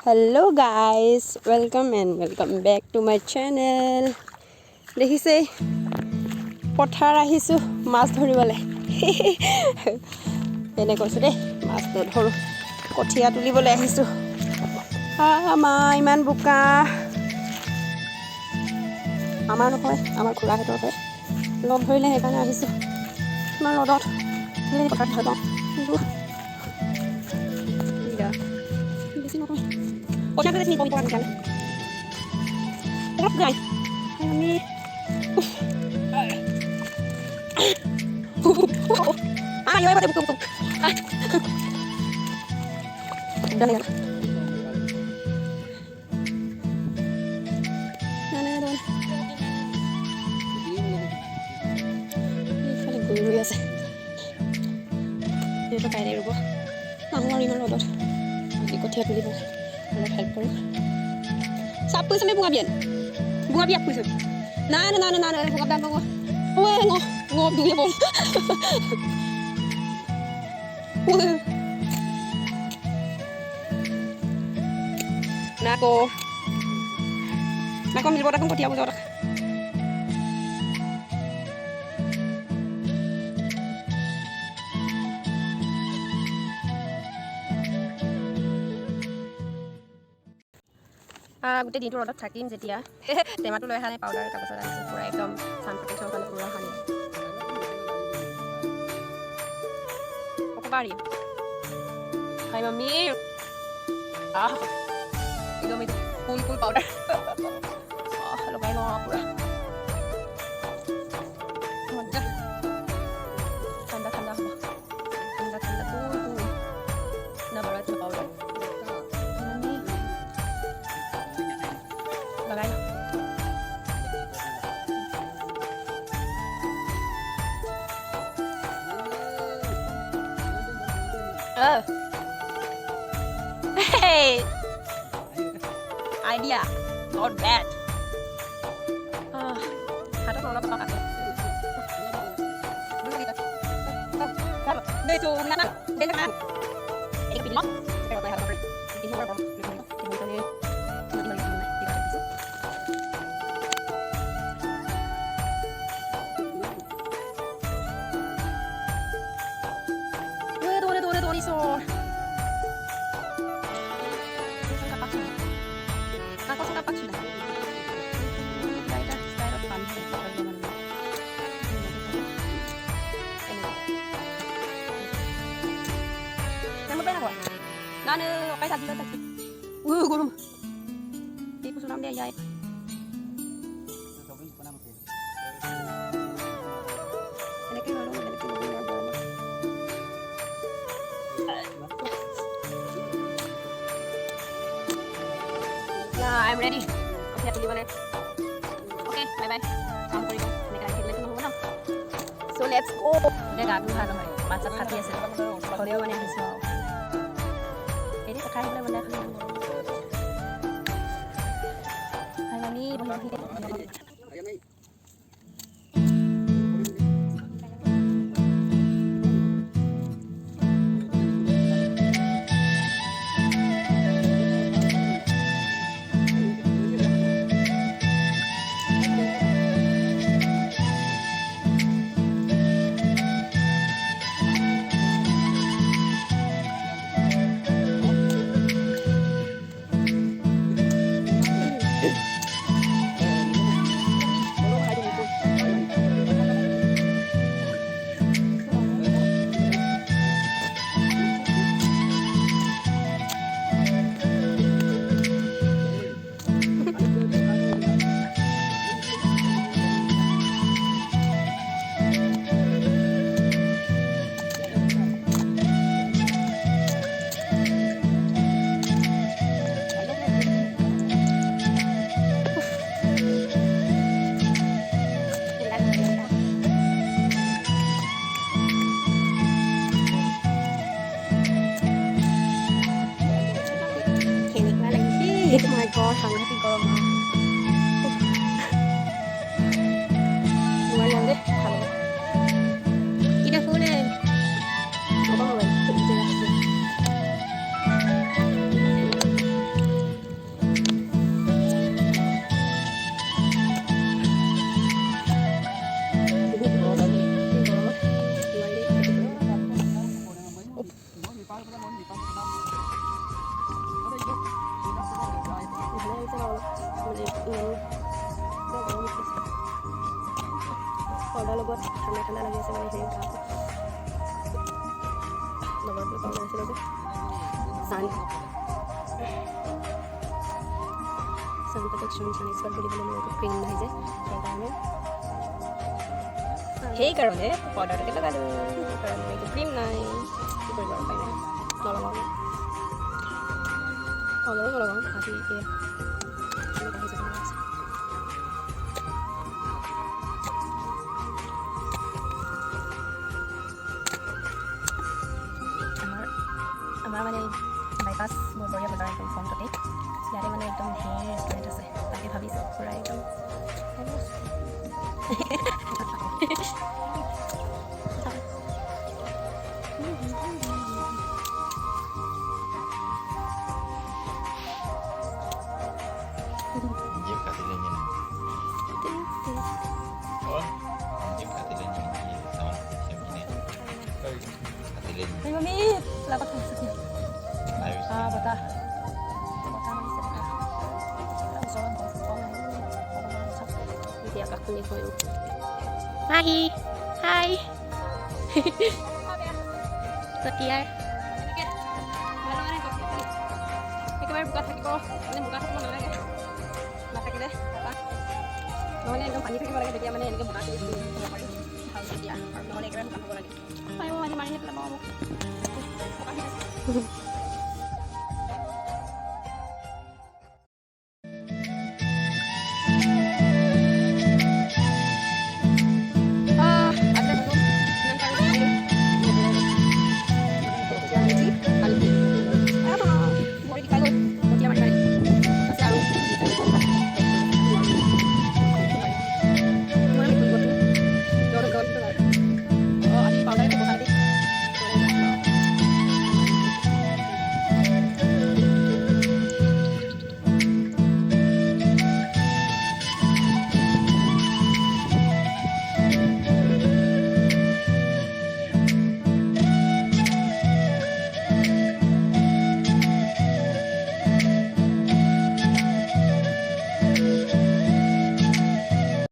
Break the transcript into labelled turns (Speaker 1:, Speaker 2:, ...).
Speaker 1: Hello guys, welcome back to my channel. দেখিছে পথাৰ আহিছো মাছ ধৰিবলৈ এনে কৈছো দেই মাছ ধৰো কঠিয়া তুলিবলৈ আহিছো ইমান বোকা আমাৰ নহয় আমাৰ খুৰাহঁতৰ হয় লগ ধৰিলে সেইকাৰণে আহিছো ইমান ৰ'দত পথাৰত ধৰি পাওঁ বেছি নহয় পথাৰত চিনি কম পৰা নাযায় যায় আমি ayo pada buku udah ya mana don ini paling guru ya sih ini pakai rubo nahu ari man rodot ikut dia pilih kalau help karo sapu sampai bunga bian aku sih nah bunga dan bunga ngop dulu ya bom nako milbot akong kotia buzor গোটেই দিনটো ৰ'দত থাকিম যেতিয়া টেমাটো লৈ অহা নাই powder তাৰপাছত আনিছোঁ পূৰা একদম ছান প্ৰটেকশ্যনৰ কাৰণে পূৰা সানি Pari. Hai mami. Itu cool powder. Halo kayo mga pura. Manja. Tanda cool. Nabarat na powder. Mami. Lagay. Hey, idea, not bad. Ada orang apa kan? Đây chú ngăn ăn, đây là ngăn. Đây cái pin lót, cái này harus beri. Ini harus beri. Ini ini ini. So aku suka pak sudah style of fun nama apa nak nana apa tadi tadi gurung ibu suram dia ya I'm ready. Okay, tuloy ulit. Okay, bye-bye. Kamu ko rin. Nagkakit lang ito ng So, let's go. Hindi, gagawin naman. Matsat hati ya sila. Korea man yung hiso. Hindi, kakahin naman na kami. Hi, mami. Bahay. Oh my god, hangat gরম lumayan deh kalau ini ঠাণ্ডা লাগি আছে মানে হেৰি গাটো লগৰটো powder আছিলে যে San protection San expert বুলি পেলাই মোৰ একো ক্ৰীম নাই যে সেইকাৰণে পাউডাৰটোকে লগালোঁ কাৰণ মোৰ একো ক্ৰীম নাই কি কৰিব উপায় নাই নলগাওঁ পাউডাৰো নলগাওঁ আজি এতিয়া আমাৰ মানে বাইপাছ মোৰ বঢ়িয়া বজাৰ একদম ফ্ৰণ্টতে ইয়াতে মানে একদম ধেৰ ৰেষ্টুৰেণ্ট আছে তাকে ভাবিছোঁ পুৰা একদম Mami, lapat maksudnya. Betah. Betah masih betah. Soalnya kalau ini dia akan kuning kuning. Hai, hai. Setia. Ekebaru buka থাকিব মানে বুকা থাকিব নালাগে নাথাকিলে নহ'লে একদম পানী থাকিব লাগে তেতিয়া মানে এনেকৈ বুকা কৰি দিব পাৰি ভাল তেতিয়া আৰু নহ'লে একেবাৰে শুকান হ'ব লাগে মাৰি মাৰি পেলাব মোক